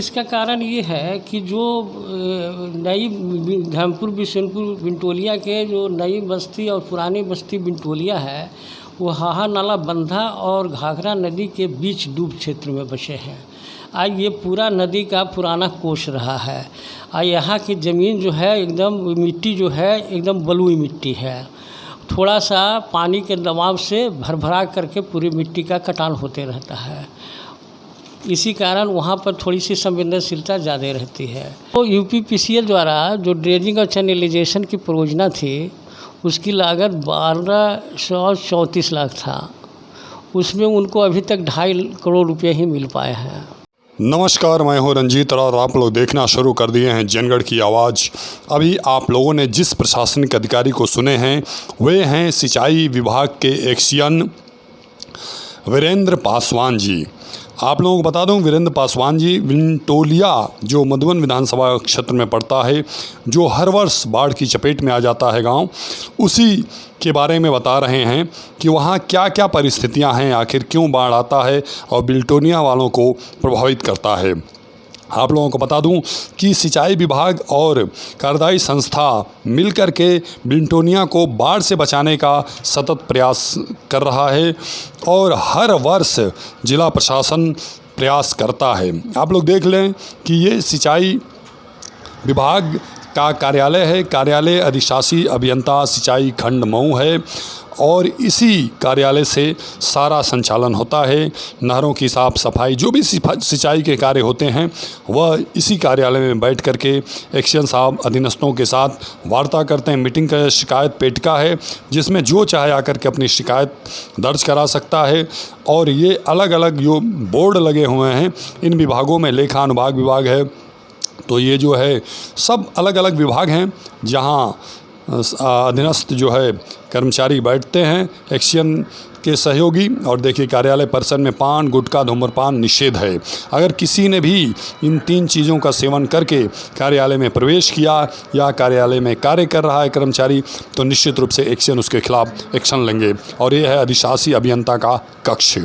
इसका कारण ये है कि जो नई धर्मपुर बिशनपुर बिंटोलिया के जो नई बस्ती और पुरानी बस्ती बिंटोलिया है, वो हाहा नाला बंधा और घाघरा नदी के बीच डूब क्षेत्र में बसे हैं। आज ये पूरा नदी का पुराना कोष रहा है। और यहाँ की ज़मीन जो है एकदम मिट्टी जो है एकदम बलुई मिट्टी है। थोड़ा सा पानी के दबाव से भरभरा करके पूरी मिट्टी का कटान होते रहता है। इसी कारण वहाँ पर थोड़ी सी संवेदनशीलता ज़्यादा रहती है। तो यूपीपीसीएल द्वारा जो ड्रेजिंग और चैनलाइजेशन की परियोजना थी, उसकी लागत 1234 लाख था। उसमें उनको अभी तक 2.5 करोड़ रुपये ही मिल पाए हैं। नमस्कार, मैं हूं रंजीत और आप लोग देखना शुरू कर दिए हैं जनगढ़ की आवाज़। अभी आप लोगों ने जिस प्रशासनिक अधिकारी को सुने हैं वे हैं सिंचाई विभाग के एक्सियन वीरेंद्र पासवान जी। आप लोगों को बता दूं, वीरेंद्र पासवान जी बिंटोलिया जो मधुबन विधानसभा क्षेत्र में पड़ता है, जो हर वर्ष बाढ़ की चपेट में आ जाता है गांव, उसी के बारे में बता रहे हैं कि वहां क्या क्या परिस्थितियां हैं, आखिर क्यों बाढ़ आता है और बिंटोलिया वालों को प्रभावित करता है। आप लोगों को बता दूं कि सिंचाई विभाग और कार्यदायी संस्था मिलकर के बिंटोलिया को बाढ़ से बचाने का सतत प्रयास कर रहा है और हर वर्ष जिला प्रशासन प्रयास करता है। आप लोग देख लें कि ये सिंचाई विभाग का कार्यालय है। कार्यालय अधिशासी अभियंता सिंचाई खंड मऊ है और इसी कार्यालय से सारा संचालन होता है। नहरों की साफ़ सफाई, जो भी सिंचाई के कार्य होते हैं, वह इसी कार्यालय में बैठ कर के एक्शन साहब अधीनस्थों के साथ वार्ता करते हैं। मीटिंग का शिकायत पेटिका है जिसमें जो चाहे आकर के अपनी शिकायत दर्ज करा सकता है। और ये अलग अलग जो बोर्ड लगे हुए हैं, इन विभागों में लेखा अनुभाग विभाग है, तो ये जो है सब अलग अलग विभाग हैं जहाँ अधीनस्थ जो है कर्मचारी बैठते हैं एक्शन के सहयोगी। और देखिए, कार्यालय परिसर में पान, गुटखा, धूम्रपान निषेध है। अगर किसी ने भी इन 3 चीज़ों का सेवन करके कार्यालय में प्रवेश किया या कार्यालय में कार्य कर रहा है कर्मचारी, तो निश्चित रूप से एक्शन उसके खिलाफ एक्शन लेंगे। और ये है अधिशासी अभियंता का कक्ष।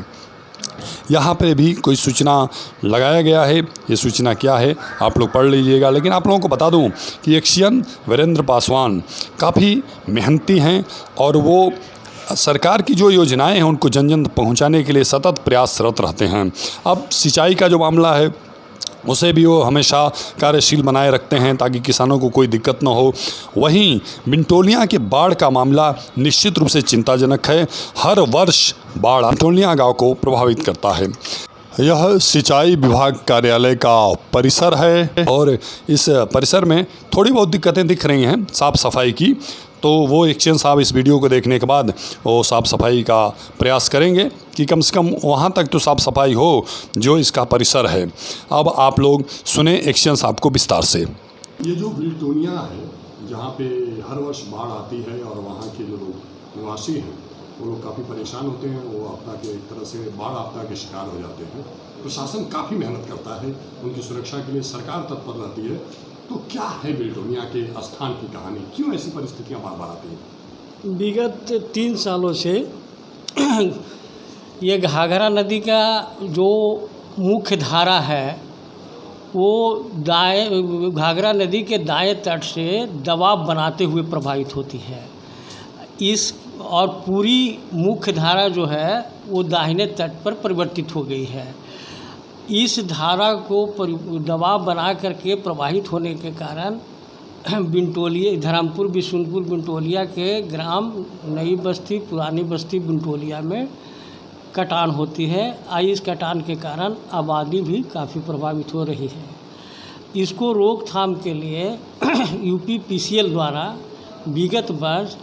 यहाँ पे भी कोई सूचना लगाया गया है। ये सूचना क्या है आप लोग पढ़ लीजिएगा। लेकिन आप लोगों को बता दूं कि एक्सियन वीरेंद्र पासवान काफ़ी मेहनती हैं और वो सरकार की जो योजनाएं हैं उनको जन जन पहुँचाने के लिए सतत प्रयासरत रहते हैं। अब सिंचाई का जो मामला है उसे भी वो हमेशा कार्यशील बनाए रखते हैं ताकि किसानों को कोई दिक्कत न हो। वहीं बिंटोलिया के बाढ़ का मामला निश्चित रूप से चिंताजनक है। हर वर्ष बाढ़ बिंटोलिया गांव को प्रभावित करता है। यह सिंचाई विभाग कार्यालय का परिसर है और इस परिसर में थोड़ी बहुत दिक्कतें दिख रही हैं साफ़ सफाई की। तो वो एक्शन साहब इस वीडियो को देखने के बाद वो साफ़ सफाई का प्रयास करेंगे कि कम से कम वहाँ तक तो साफ़ सफाई हो जो इसका परिसर है। अब आप लोग सुने एक्शन साहब को विस्तार से। ये जो बिंटोलिया है जहाँ पे हर वर्ष बाढ़ आती है और वहाँ के जो लोग निवासी हैं वो लोग काफ़ी परेशान होते हैं। वो आपदा के एक तरह से बाढ़ आपदा के शिकार हो जाते हैं। प्रशासन काफ़ी मेहनत करता है, उनकी सुरक्षा के लिए सरकार तत्पर रहती है। तो क्या है बिंटोलिया के स्थान की कहानी, क्यों ऐसी परिस्थितियाँ बार बार आती हैं? विगत 3 सालों से ये घाघरा नदी का जो मुख्य धारा है वो घाघरा नदी के दाएं तट से दबाव बनाते हुए प्रभावित होती है। और पूरी मुख्य धारा जो है वो दाहिने तट पर परिवर्तित हो गई है। इस धारा को दबाव बना करके प्रवाहित होने के कारण बिंटोलिया, धर्मपुर बिशनपुर बिंटोलिया के ग्राम नई बस्ती, पुरानी बस्ती बिंटोलिया में कटान होती है। इस कटान के कारण आबादी भी काफ़ी प्रभावित हो रही है। इसको रोकथाम के लिए यूपीपीसीएल द्वारा विगत वर्ष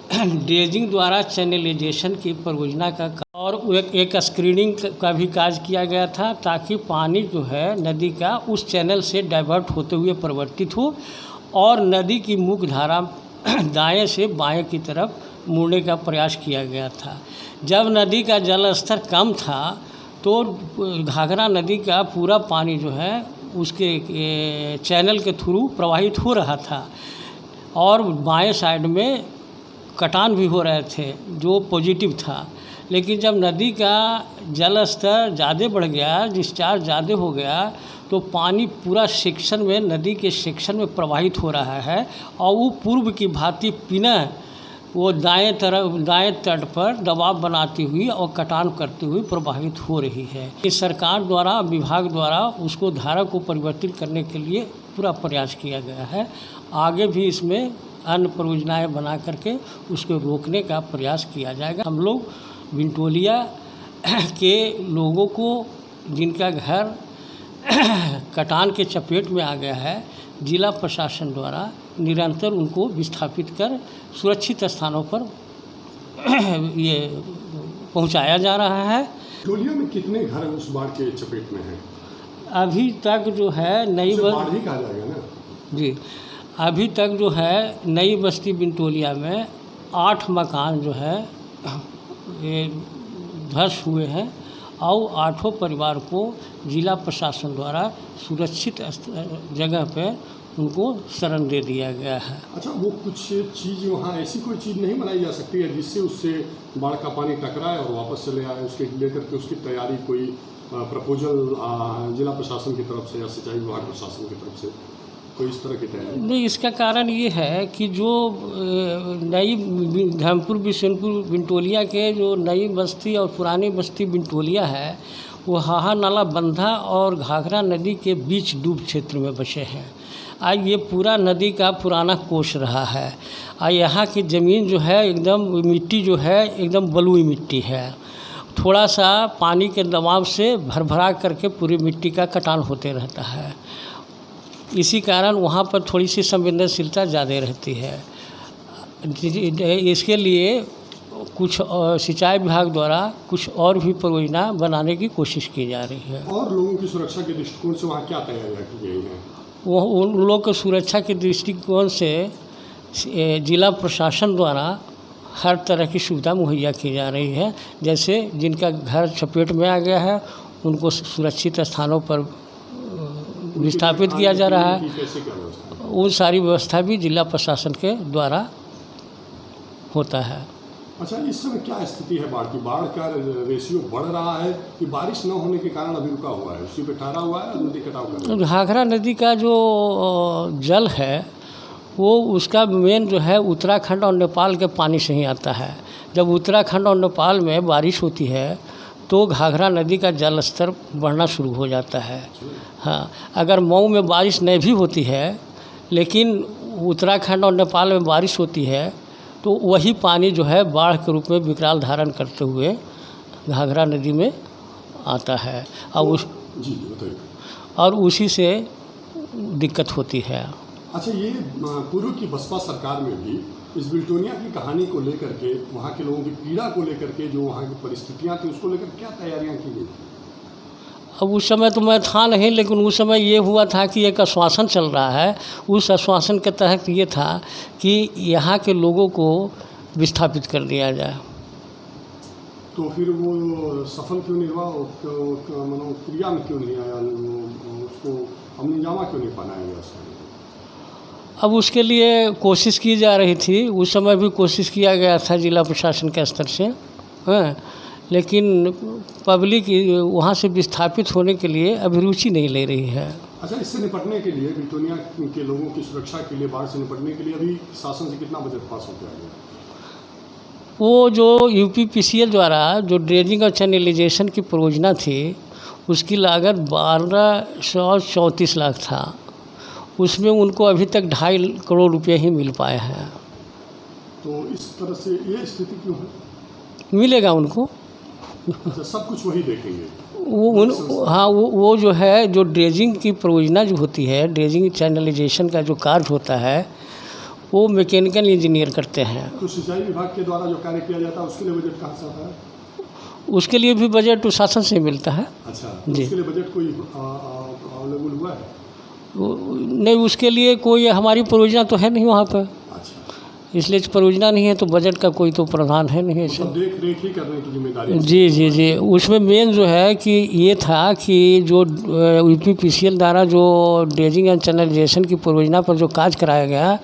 ड्रेजिंग द्वारा चैनलाइजेशन की परियोजना का और एक स्क्रीनिंग का भी कार्य किया गया था ताकि पानी जो है नदी का उस चैनल से डाइवर्ट होते हुए परिवर्तित हो और नदी की मुख्य धारा दाएं से बाएं की तरफ मुड़ने का प्रयास किया गया था। जब नदी का जल स्तर कम था तो घाघरा नदी का पूरा पानी जो है उसके चैनल के थ्रू प्रवाहित हो रहा था और बाएं साइड में कटान भी हो रहे थे जो पॉजिटिव था। लेकिन जब नदी का जल स्तर ज़्यादा बढ़ गया, डिस्चार्ज ज़्यादा हो गया, तो पानी पूरा सेक्शन में, नदी के सेक्शन में प्रवाहित हो रहा है और वो पूर्व की भांति पुनः वो दाएं तट पर दबाव बनाती हुई और कटान करती हुई प्रवाहित हो रही है। इस सरकार द्वारा, विभाग द्वारा उसको धारा को परिवर्तित करने के लिए पूरा प्रयास किया गया है। आगे भी इसमें अन्य परियोजनाएँ बना करके उसको रोकने का प्रयास किया जाएगा। हम लोग बिनटोलिया के लोगों को जिनका घर कटान के चपेट में आ गया है, जिला प्रशासन द्वारा निरंतर उनको विस्थापित कर सुरक्षित स्थानों पर ये पहुंचाया जा रहा है। बिनटोलिया में कितने घर उस बाढ़ के चपेट में हैं? अभी तक जो है नई बाढ़ ही कहा जाएगा ना जी, अभी तक जो है नई बस्ती बिनटोलिया में 8 मकान जो है ये ध्वस्त हुए हैं और 8 परिवार को जिला प्रशासन द्वारा सुरक्षित जगह पे उनको शरण दे दिया गया है। अच्छा, वो कुछ चीज़ वहाँ ऐसी कोई चीज़ नहीं बनाई जा सकती है जिससे उससे बाढ़ का पानी टकराए और वापस चले आए, उसके लेकर के उसकी तैयारी कोई प्रपोजल जिला प्रशासन की तरफ से या सिंचाई विभाग प्रशासन की तरफ से कोई इस तरह की तैयारी? नहीं, इसका कारण ये है कि जो नई धर्मपुर बिशनपुर बिनटोलिया के जो नई बस्ती और पुरानी बस्ती बिनटोलिया है, वो हाहा नाला बंधा और घाघरा नदी के बीच डूब क्षेत्र में बसे हैं। आज ये पूरा नदी का पुराना कोष रहा है और यहाँ की ज़मीन जो है एकदम मिट्टी जो है एकदम बलुई मिट्टी है। थोड़ा सा पानी के दबाव से भरभरा करके पूरी मिट्टी का कटान होते रहता है। इसी कारण वहाँ पर थोड़ी सी संवेदनशीलता ज़्यादा रहती है। इसके लिए कुछ सिंचाई विभाग द्वारा कुछ और भी परियोजना बनाने की कोशिश की जा रही है। और लोगों की सुरक्षा के दृष्टिकोण से वहाँ क्या तैयारियाँ की गई हैं? वो उन लोगों की सुरक्षा के दृष्टिकोण से जिला प्रशासन द्वारा हर तरह की सुविधा मुहैया की जा रही है। जैसे जिनका घर चपेट में आ गया है उनको सुरक्षित स्थानों पर विस्थापित किया जा रहा है। उन सारी व्यवस्था भी जिला प्रशासन के द्वारा होता है। अच्छा, इस समय क्या स्थिति है बाढ़ की? बाढ़ का रेशियो बढ़ रहा है कि बारिश न होने के कारण अभी रुका हुआ है, उसी पे ठहरा हुआ है, नदी कटाव कर रही है? घाघरा नदी का जो जल है वो उसका मेन जो है उत्तराखंड और नेपाल के पानी से ही आता है। जब उत्तराखंड और नेपाल में बारिश होती है तो घाघरा नदी का जल स्तर बढ़ना शुरू हो जाता है। हाँ, अगर मऊ में बारिश नहीं भी होती है लेकिन उत्तराखंड और नेपाल में बारिश होती है तो वही पानी जो है बाढ़ के रूप में विकराल धारण करते हुए घाघरा नदी में आता है और उसी से दिक्कत होती है। अच्छा, ये पूर्व की बसपा सरकार में भी इस बिल्टोनिया की कहानी को लेकर के, वहाँ के लोगों की पीड़ा को लेकर के, जो वहाँ की परिस्थितियाँ थी उसको लेकर क्या तैयारियाँ की गई? अब उस समय तो मैं था नहीं, लेकिन उस समय ये हुआ था कि एक आश्वासन चल रहा है। उस आश्वासन के तहत ये था कि यहाँ के लोगों को विस्थापित कर दिया जाए। तो फिर वो सफल क्यों नहीं हुआ? क्रिया में क्यों नहीं आया? उसको अमलजामा क्यों नहीं बनाया गया? अब उसके लिए कोशिश की जा रही थी, उस समय भी कोशिश किया गया था जिला प्रशासन के स्तर से, हाँ, लेकिन पब्लिक वहाँ से विस्थापित होने के लिए अभिरुचि नहीं ले रही है। अच्छा, इससे निपटने के लिए, बिल्टोनिया के लोगों की सुरक्षा के लिए, बाढ़ से निपटने के लिए अभी शासन से कितना बजट पास होकर आ गया? वो जो यूपीपीसीएल द्वारा जो ड्रेजिंग और चैनलाइजेशन की परियोजना थी उसकी लागत 1234 लाख था। उसमें उनको अभी तक 2.5 करोड़ रुपये ही मिल पाए हैं। तो इस तरह से ये स्थिति क्यों है? मिलेगा उनको। अच्छा, सब कुछ वही देखेंगे वो जो है जो ड्रेजिंग की परियोजना जो होती है, ड्रेजिंग चैनलाइजेशन का जो कार्य होता है वो मैकेनिकल इंजीनियर करते हैं। तो सिंचाई विभाग के द्वारा जो कार्य किया जाता है उसके लिए बजट कहाँ से आता है? उसके लिए भी बजट शासन से मिलता है। अच्छा, तो उसके लिए बजट कोई अवेलेबल हुआ है? नहीं, उसके लिए कोई हमारी परियोजना तो है नहीं वहाँ पर। इसलिए परियोजना नहीं है तो बजट का कोई तो प्रावधान है नहीं। तो देख रेख ही करने की जिम्मेदारी? जी। उसमें मेन जो है कि ये था कि जो यूपीपीसीएल द्वारा जो ड्रेजिंग एंड चैनलाइजेशन की परियोजना पर जो काज कराया गया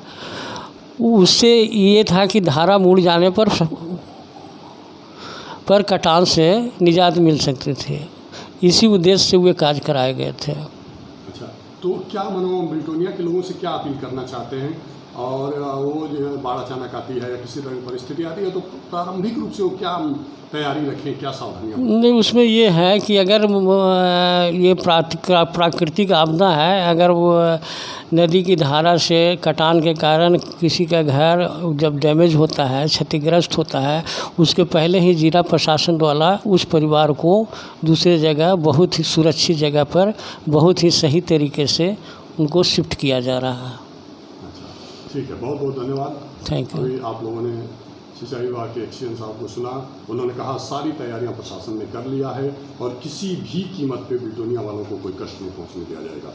उससे ये था कि धारा मुड़ जाने पर पर कटान से निजात मिल सकते थे। इसी उद्देश्य से वे कार्य कराए गए थे। अच्छा, तो क्या बिल्टोनिया के लोगों से क्या अपील करना चाहते हैं? और वो जो है बाढ़ अचानक आती है या किसी तरह की परिस्थिति आती है तो प्रारंभिक रूप से वो क्या तैयारी रखें, क्या सावधानियाँ? नहीं, उसमें ये है कि अगर ये प्राकृतिक आपदा है, अगर वो नदी की धारा से कटान के कारण किसी का घर जब डैमेज होता है, क्षतिग्रस्त होता है, उसके पहले ही जिला प्रशासन द्वारा उस परिवार को दूसरे जगह बहुत ही सुरक्षित जगह पर बहुत ही सही तरीके से उनको शिफ्ट किया जा रहा है। ठीक है, बहुत बहुत धन्यवाद। Thank you. अभी आप लोगों ने सिंचाई विभाग के एक्सीएन साहब को सुना। उन्होंने कहा सारी तैयारियां प्रशासन ने कर लिया है और किसी भी कीमत पे बिल्टोनिया वालों को कोई कष्ट नहीं पहुंचने दिया जाएगा।